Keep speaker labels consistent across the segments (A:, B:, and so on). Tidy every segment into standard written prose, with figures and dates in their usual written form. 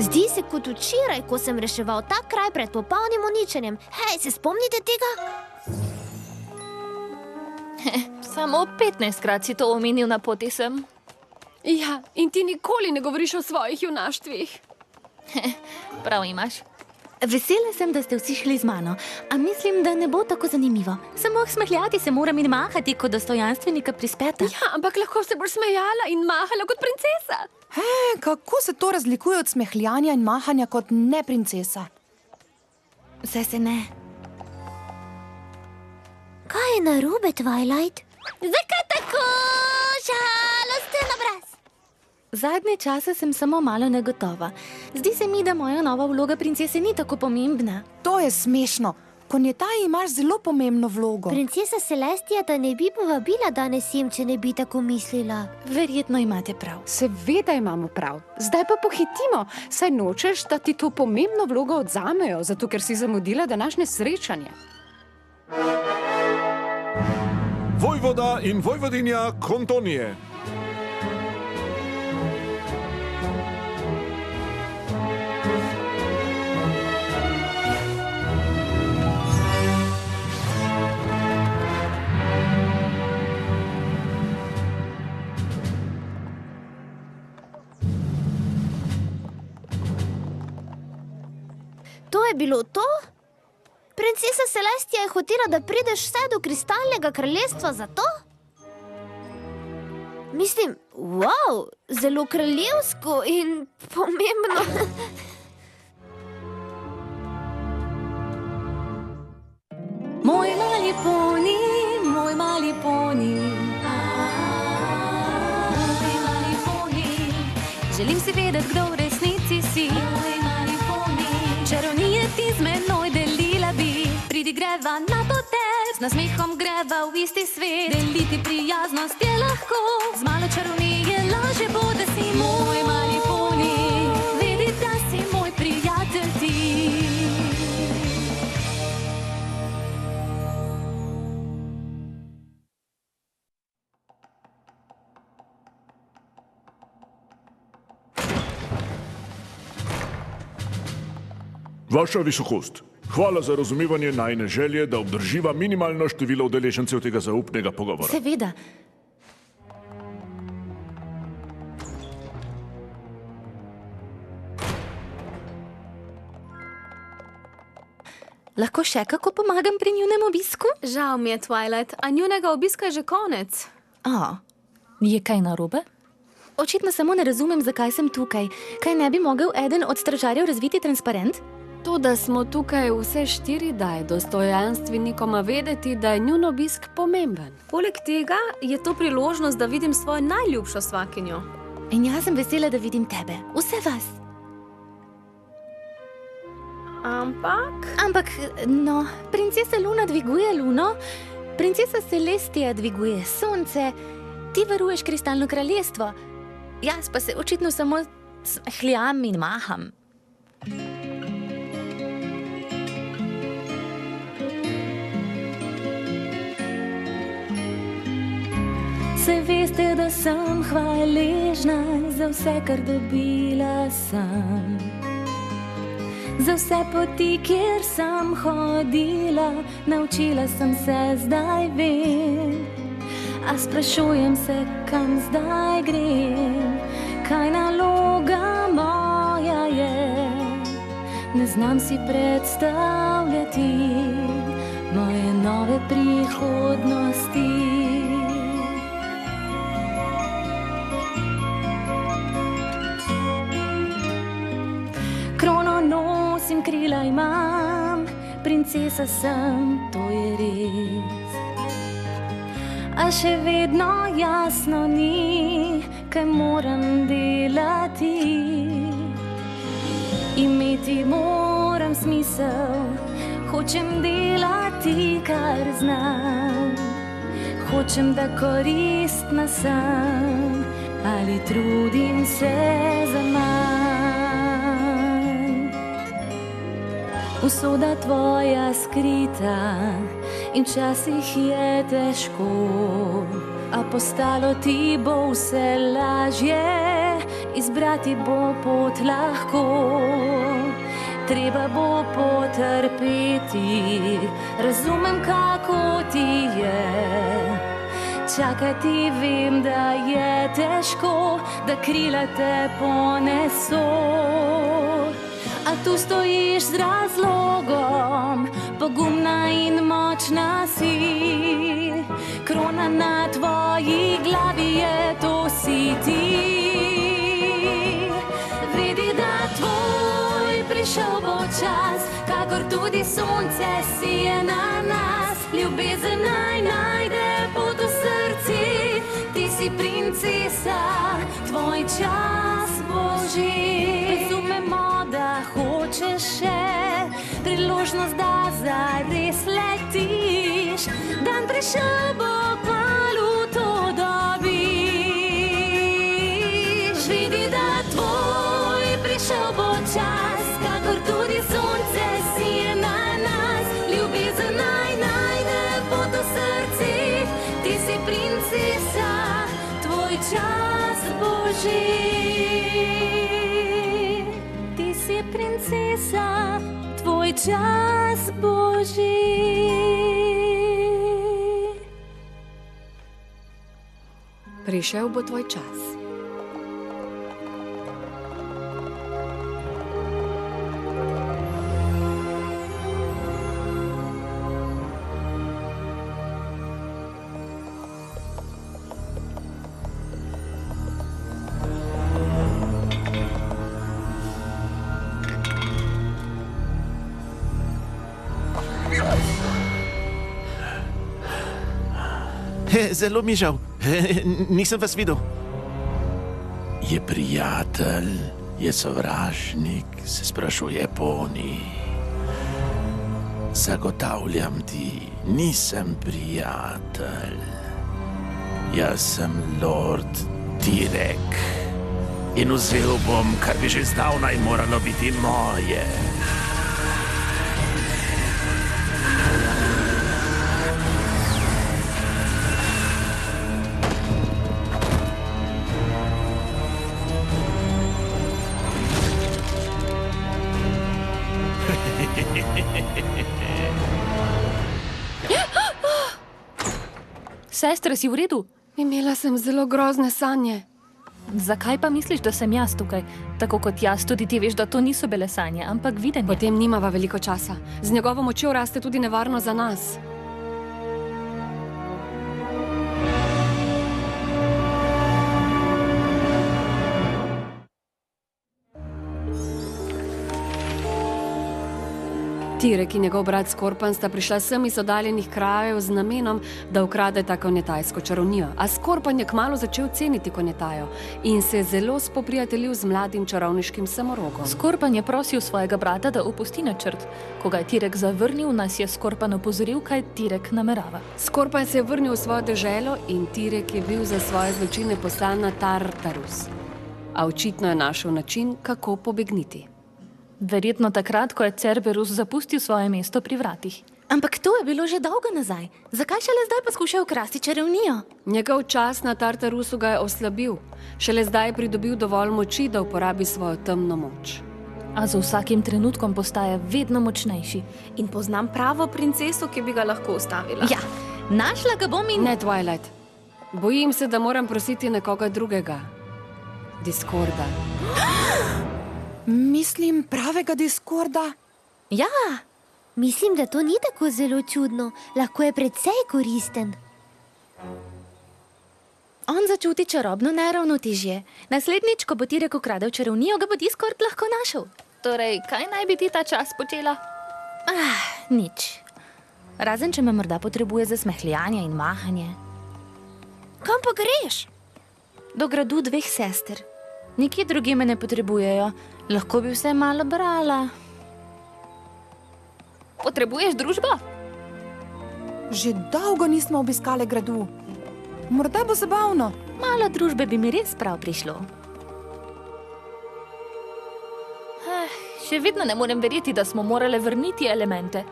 A: Zdi se kot včeraj, ko sem reševal ta kraj pred popolnim uničenjem. Hej, se spomnite tega?
B: Samo 15-krat si to omenil na poti sem.
C: Ja, in ti nikoli ne govoriš o svojih junaštvih.
B: Prav imaš.
D: Vesela sem, da ste vsi šli z mano, a mislim, da ne bo tako zanimivo. Samo smehljati se moram in mahati kot dostojanstvenika prispeta.
C: Ja, ampak lahko se boš smejala in mahala kot princesa.
E: Kako se to razlikuje od smehljanja in mahanja kot ne princesa?
D: Saj se ne.
A: Kaj je narobe, Twilight? Zakaj tako žalosten obraz?
D: Zadnje čase sem samo malo negotova. Zdi se mi, da moja nova vloga princese ni tako pomembna.
E: To je smešno. Konjetaj imaš zelo pomembno vlogo.
A: Princesa Celestia te ne bi povabila danes sem, če ne bi tako mislila.
D: Verjetno imate prav.
F: Seveda imamo prav. Zdaj pa pohitimo. Saj nočeš, da ti to pomembno vlogo odzamejo, zato ker si zamudila današnje srečanje.
G: Vojvoda in vojvodinja Kontonije.
A: To je bilo to? Princesa Celestia je hotela, da prideš vse do kristalnega kraljestva za to? Mislim, wow, zelo kraljevsko in pomembno.
D: Moj mali poni, moj mali poni. Moj mali poni. Želim si vedeti, kdo v resnici si. Moj mali poni. Čarovnije ti z menoj delila bi. Pridi greva na potec, z nasmehom greva v isti svet. Deliti prijaznost je lahko, z malo čarovnije lažje bo, da si moj mali poni. Vedi, da si moj prijatelj ti.
G: Vaša visokost, hvala za razumevanje najine želje, da obdrživa minimalno število udeležencev tega zaupnega pogovora.
D: Seveda. Lahko še kako pomagam pri njunem obisku?
C: Žal mi je, Twilight, a njunega obiska je že konec.
B: Je kaj narobe?
D: Očitno samo ne razumem, zakaj sem tukaj. Kaj ne bi mogel eden od stražarjev razviti transparent?
C: To, da smo tukaj vse štiri, daje dostojanstvenikoma vedeti, da je njun obisk pomemben. Poleg tega je to priložnost, da vidim svojo najljubšo svakinjo.
D: In jaz sem vesela, da vidim tebe. Vse vas. Ampak, no, princesa Luna dviguje luno, princesa Celestia dviguje sonce, ti varuješ kristalno kraljestvo. Jaz pa se očitno samo smehljam in maham. Se veste, da sem hvaležna za vse, kar dobila sem. Za vse poti, kjer sem hodila, naučila sem se, zdaj vem. A sprašujem se, kam zdaj grem, kaj naloga moja je. Ne znam si predstavljati moje nove prihodnosti. Krono nosim, krila imam, princesa sem, to je res. A še vedno jasno ni, kaj moram delati. Imeti moram smisel, hočem delati, kar znam. Hočem, da koristna sem, ali trudim se za manj. Usoda tvoja skrita in včasih je težko, a postalo ti bo vse lažje izbrati bo pot lahko. Treba bo potrpeti, razumem, kako ti je. Čakati vem, da je težko, da krila te poneso. A tu stojiš z razlogom, pogumna in močna si. Krona na tvoji glavi je, to si ti. Vedi, da tvoj prišel bo čas, kakor tudi sonce sije na nas. Ljubezen naj najde pot v srci, ti si princesa, tvoj čas božji. Razumemo, da hočeš še priložnost, da zares letiš. Dan prišel bo, kmalu to dobiš. Vidi, da tvoj prišel bo čas, kakor tudi sonce sije na nas. Ljubezen naj najde pot v srci, ti si princesa, tvoj čas božji. Ti si princesa, tvoj čas božji.
C: Prišel bo tvoj čas.
H: Zelo mi žal, nisem vas videl. Je prijatelj, je sovražnik, se sprašuje Poni. Zagotavljam ti, nisem prijatelj. Jaz sem Lord Tirek in vzel bom, kar bi že zdavnaj moralo biti moje.
B: Sestra, si v redu?
C: Imela sem zelo grozne sanje.
B: Zakaj pa misliš, da sem jaz tukaj? Tako kot jaz, tudi ti veš, da to niso bile sanje, ampak videnje.
C: Potem nimava veliko časa. Z njegovo močjo raste tudi nevarno za nas. Tirek in njegov brat Skorpan sta prišla sem iz oddaljenih krajev z namenom, da ukradeta konjetajsko čarovnijo. A Skorpan je kmalu začel ceniti konjetajo in se zelo spoprijateljil z mladim čarovniškim samorogom.
B: Skorpan je prosil svojega brata, da opusti načrt. Ko ga je Tirek zavrnil, nas je Skorpan opozoril, kaj Tirek namerava.
C: Skorpan se je vrnil v svojo deželo in Tirek je bil za svoje zločine poslan na Tartarus. A očitno je našel način, kako pobegniti.
B: Verjetno takrat, ko je Cerberus zapustil svoje mesto pri vratih.
D: Ampak to je bilo že dolgo nazaj. Zakaj šele zdaj poskuša ukrasti čarovnijo?
C: Njegov čas na Tartarusu ga je oslabil. Šele zdaj je pridobil dovolj moči, da uporabi svojo temno moč.
B: A z vsakim trenutkom postaja vedno močnejši.
I: In poznam pravo princeso, ki bi ga lahko ustavila.
D: Ja, našla ga bom in...
C: Ne, Twilight. Bojim se, da moram prositi nekoga drugega. Discorda.
E: Mislim, pravega Discorda.
D: Ja,
A: Mislim, da to ni tako zelo čudno. Lahko je precej koristen.
D: on začuti čarobno neravnotežje. Naslednjič, ko bo Tirek ukradel čarovnijo, ga bo Discord lahko našel.
B: Torej, kaj naj bi ti ta čas počela?
D: Nič. Razen, če me morda potrebuje za smehljanje in mahanje.
A: Kam pa greš?
D: Do gradu dveh sester. Nikje drugi me ne potrebujejo. Lahko bi vse malo brala.
B: Potrebuješ družbo?
E: Že dolgo nismo obiskali gradu. Morda bo zabavno.
D: Malo družbe bi mi res prav prišlo.
B: Še vedno ne morem verjeti, da smo morale vrniti elemente.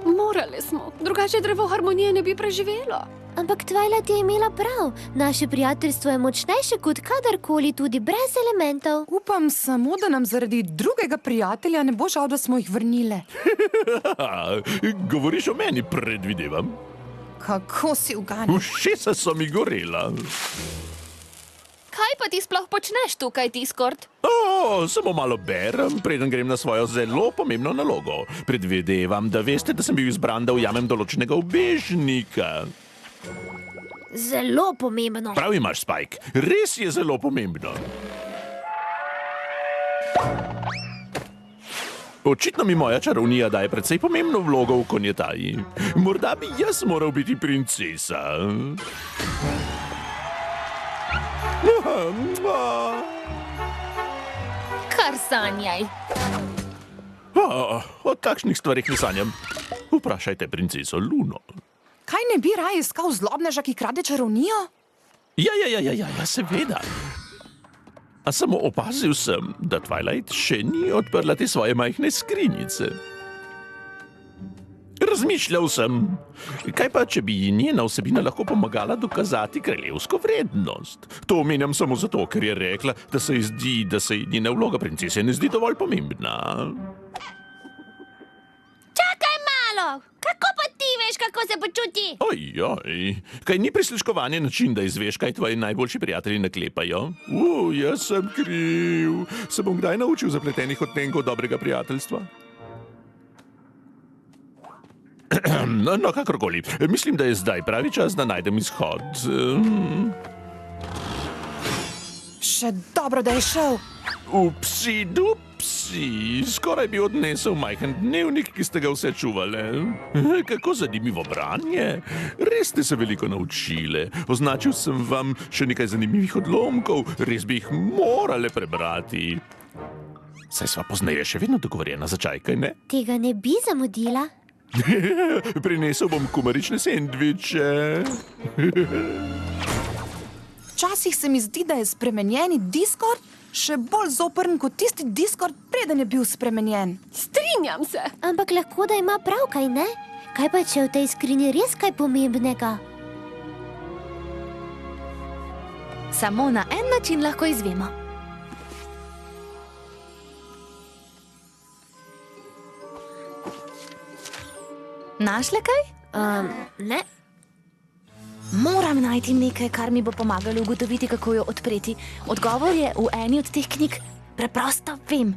C: Morale smo, drugače drevo harmonije ne bi preživelo.
A: Ampak Twilight je imela prav. Naše prijateljstvo je močnejše kot kadarkoli, tudi brez elementov.
E: Upam samo, da nam zaradi drugega prijatelja ne bo žal, da smo jih vrnile.
H: Govoriš o meni, predvidevam.
E: Kako si uganil?
H: Ušesa so mi gorela.
B: Kaj pa ti sploh počneš tukaj, Discord?
H: Samo malo berem, preden grem na svojo zelo pomembno nalogo. Predvidevam, da veste, da sem bil izbran, da ujamem določenega ubežnika.
A: Zelo pomembno.
H: Prav imaš, Spike. Res je zelo pomembno. Očitno mi moja čarovnija daje precej pomembno vlogo v konjetaji. Morda bi jaz moral biti princesa.
B: Kar sanjaj.
H: O takšnih stvarih ne sanjam. Vprašajte princeso Luno.
E: Kaj ne bi raje iskal zlobneža, ki krade čarovnijo?
H: Ja, seveda. A samo opazil sem, da Twilight še ni odprla te svoje majhne skrinjice. Razmišljal sem, kaj pa, če bi ji njena vsebina lahko pomagala dokazati kraljevsko vrednost. To omenjam samo zato, ker je rekla, da se ji zdi, da se ji njena vloga princese ne zdi dovolj pomembna.
A: Čakaj malo! Kako pa ti veš, kako se počuti?
H: Ojoj, kaj ni prisluškovanje način, da izveš, kaj tvoji najboljši prijatelji naklepajo? Jaz sem kriv. Se bom kdaj naučil zapletenih odtenkov dobrega prijateljstva? No, kakorkoli. Mislim, da je zdaj pravi čas, da najdem izhod.
E: Še dobro, da je šel.
H: Upsi, skoraj bi odnesel majhen dnevnik, ki ste ga vse čuvale. Kako zanimivo branje. Res ste se veliko naučile. Označil sem vam še nekaj zanimivih odlomkov. Res bi jih morale prebrati. Saj sva pozneje še vedno dogovorjena za čaj, kaj ne?
A: Tega ne bi zamudila.
H: Prinesel bom kumarične sendviče.
E: Včasih se mi zdi, da je spremenjeni Discord še bolj zoprn kot tisti Discord, preden je bil spremenjen.
C: Strinjam se.
A: Ampak lahko, da ima prav, kaj ne? Kaj pa, če je v tej skrini res kaj pomembnega?
D: Samo na en način lahko izvemo. Našle kaj?
A: Ne.
D: Moram najti nekaj, kar mi bo pomagalo ugotoviti, kako jo odpreti. Odgovor je v eni od teh knjig. Preprosto vem.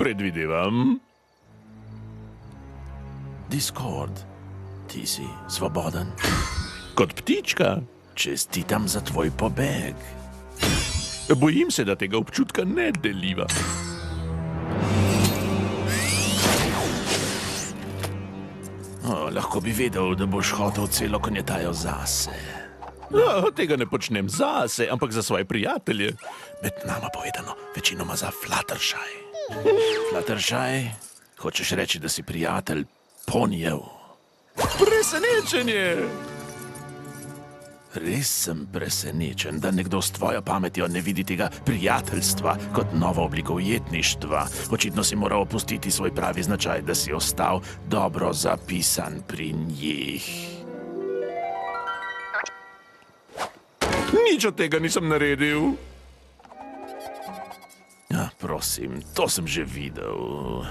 H: Predvidevam. Discord, ti si svoboden. Kot ptička, čestitam za tvoj pobeg. Bojim se, da tega občutka ne deliva. Lahko bi vedel, da boš hotel celo konjetajo zase. Tega ne počnem zase, ampak za svoje prijatelje. Med nama povedano, večinoma za Fluttershy. Fluttershy, hočeš reči, da si prijatelj ponijev? Presenečenje! Res sem presenečen, da nekdo s tvojo pametjo ne vidi tega prijateljstva kot novo obliko ujetništva. Očitno si moral opustiti svoj pravi značaj, da si ostal dobro zapisan pri njih. Nič od tega nisem naredil. Prosim, to sem že videl.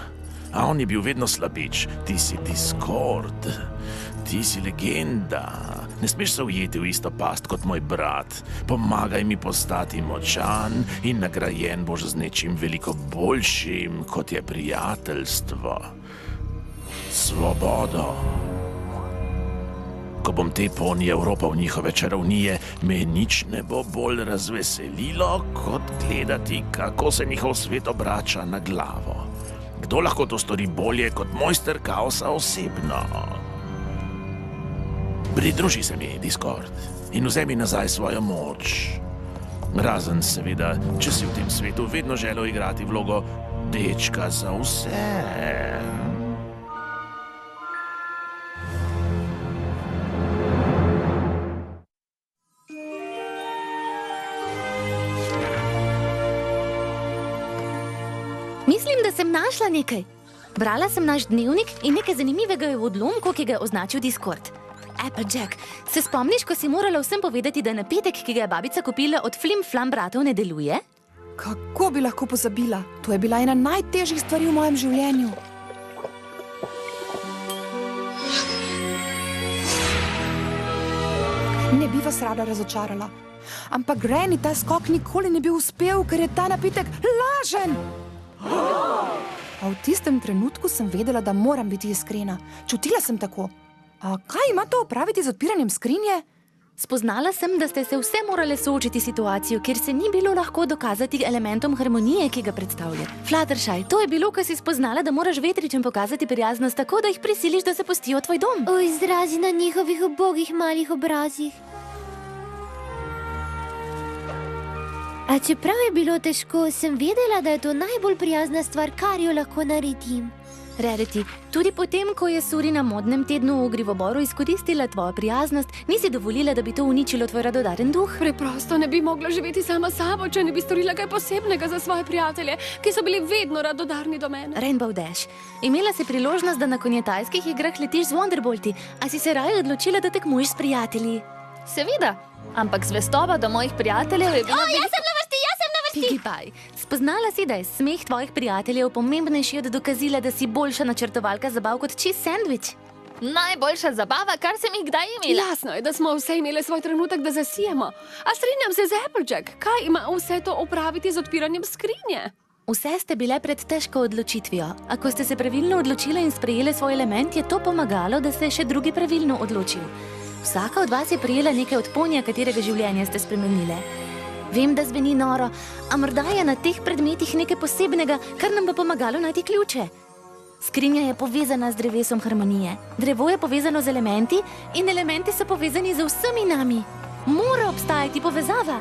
H: A on je bil vedno slabič. Ti si Discord. Ti si legenda. Ne smeš se ujeti v isto past kot moj brat. Pomagaj mi postati močan in nagrajen boš z nečim veliko boljšim, kot je prijateljstvo. Svobodo. Ko bom te ponije Evropa v njihove čarovnije, me nič ne bo bolj razveselilo, kot gledati, kako se njihov svet obrača na glavo. Kdo lahko to stori bolje kot mojster kaosa osebno? Pridruži se mi, Discord, in vzemi nazaj svojo moč. Razen seveda, če si v tem svetu vedno želel igrati vlogo dečka za vse.
D: Mislim, da sem našla nekaj. Brala sem naš dnevnik in nekaj zanimivega je v odlomku, ki ga je označil Discord. Applejack, se spomniš, ko si morala vsem povedati, da napitek, ki ga je babica kupila od Flim Flam bratov, ne deluje?
E: Kako bi lahko pozabila? To je bila ena najtežjih stvari v mojem življenju. Ne bi vas rada razočarala, ampak Granny, ta skok nikoli ne bi uspel, ker je ta napitek lažen. A v tistem trenutku sem vedela, da moram biti iskrena. Čutila sem tako. A kaj ima to opraviti z odpiranjem skrinje?
D: Spoznala sem, da ste se vse morale soočiti s situacijo, kjer se ni bilo lahko dokazati elementom harmonije, ki ga predstavlja. Fluttershy, to je bilo, ko si spoznala, da moraš vetričem pokazati prijaznost tako, da jih prisiliš, da se pustijo tvoj dom.
A: O izrazi na njihovih ubogih malih obrazih. A čeprav je bilo težko, sem vedela, da je to najbolj prijazna stvar, kar jo lahko naredim.
D: Rarity, tudi potem, ko je Suri na modnem tednu v Grivoboru izkoristila tvojo prijaznost, nisi dovolila, da bi to uničilo tvoj radodaren duh.
C: Preprosto ne bi mogla živeti sama sabo, če ne bi storila kaj posebnega za svoje prijatelje, ki so bili vedno radodarni do mene.
D: Rainbow Dash, imela si priložnost, da na konjetajskih igrah letiš z Wonderbolti, a si se raje odločila, da tekmuješ s prijatelji.
B: Seveda, ampak zvestoba do mojih prijateljev je bila...
A: Jaz sem na vrsti!
D: Piggy Pie, spoznala si, da je smeh tvojih prijateljev pomembnejši od dokazila, da si boljša načrtovalka zabav kot cheese sandwich.
B: Najboljša zabava, kar sem jih kdaj imela.
C: Jasno je, da smo vse imeli svoj trenutek, da zasijemo. A strinjam se z Applejack, kaj ima vse to opraviti z odpiranjem skrinje?
D: Vse ste bile pred težko odločitvijo, a ko ste se pravilno odločile in sprejele svoj element, je to pomagalo, da se je še drugi pravilno odločil. Vsaka od vas je prijela nekaj od ponja, katerega življenja ste spremenile. Vem, da zveni noro, a morda je na teh predmetih nekaj posebnega, kar nam bo pomagalo najti ključe. Skrinja je povezana z drevesom harmonije, drevo je povezano z elementi in elementi so povezani z vsemi nami. Mora obstajati povezava.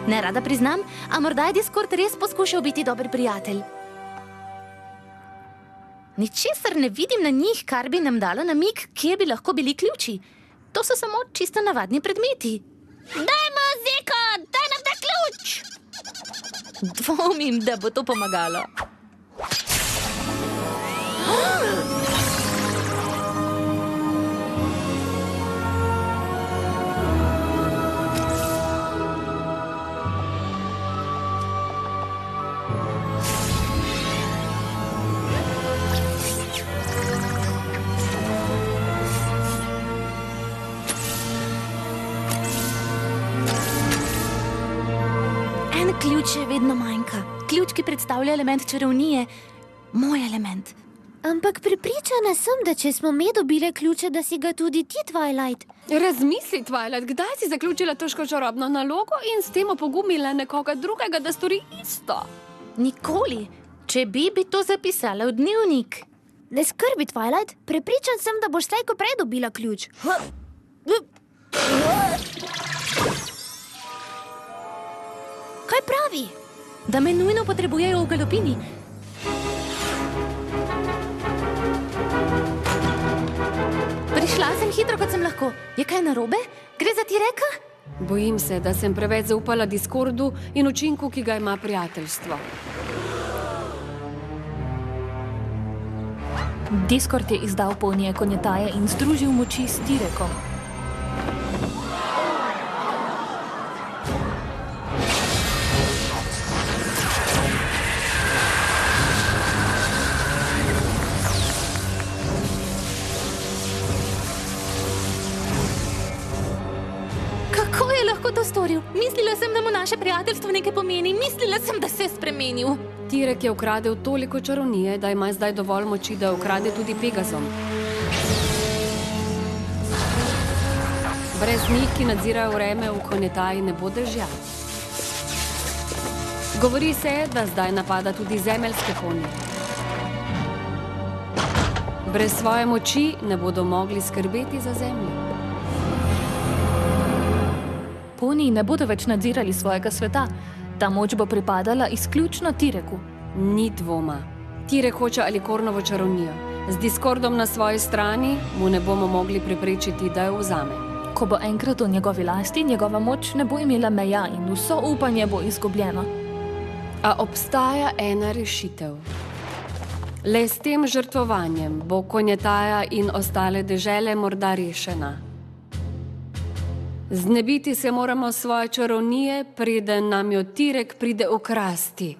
D: Ne rada priznam, a morda je Discord res poskušal biti dober prijatelj. Ničesar ne vidim na njih, kar bi nam dalo namig, kje bi lahko bili ključi. To so samo čisto navadni predmeti.
A: Dajmo, Zeko, daj nam ta ključ!
D: Dvomim, da bo to pomagalo. Ključ je vedno manjka. Ključ, ki predstavlja element čarovnije. Moj element.
A: Ampak prepričana sem, da če smo me dobile ključe, da si ga tudi ti, Twilight.
C: Razmisli, Twilight, kdaj si zaključila težko čarobno nalogo in s tem opogumila nekoga drugega, da stori isto?
D: Nikoli. Če bi to zapisala v dnevnik.
A: Ne skrbi, Twilight. Prepričan sem, da boš slej ko prej dobila ključ. Kaj pravi?
D: Da me nujno potrebujejo v galopini. Prišla sem hitro, kot sem lahko. Je kaj narobe? Gre za T-Rexa?
C: Bojim se, da sem preveč zaupala Discordu in učinku, ki ga ima prijateljstvo.
B: Discord je izdal ponje konjetaje in združil moči s T-Rexom. Storil. Mislila sem, da mu naše prijateljstvo nekaj pomeni. Mislila sem, da se je spremenil.
C: T-Rex je ukradel toliko čarovnije, da ima zdaj dovolj moči, da ukrade tudi Pegazom. Brez njih, ki nadzirajo vreme v konjetaji, ne bo dežja. Govori se, da zdaj napada tudi zemeljske konje. Brez svoje moči ne bodo mogli skrbeti za zemljo.
D: Poni
B: Uniji ne bodo več nadzirali svojega sveta. Ta moč bo pripadala izključno Tireku.
C: Ni dvoma. Tirek hoče Alikornovo čarovnijo. Z Discordom na svoji strani mu ne bomo mogli preprečiti, da jo vzame.
B: Ko bo enkrat v njegovi lasti, njegova moč ne bo imela meja in vso upanje bo izgubljeno.
C: A obstaja ena rešitev. Le s tem žrtvovanjem bo Konjetaja in ostale dežele morda rešena. Znebiti se moramo svoje čarovnije, preden nam jo Tirek pride ukrasti.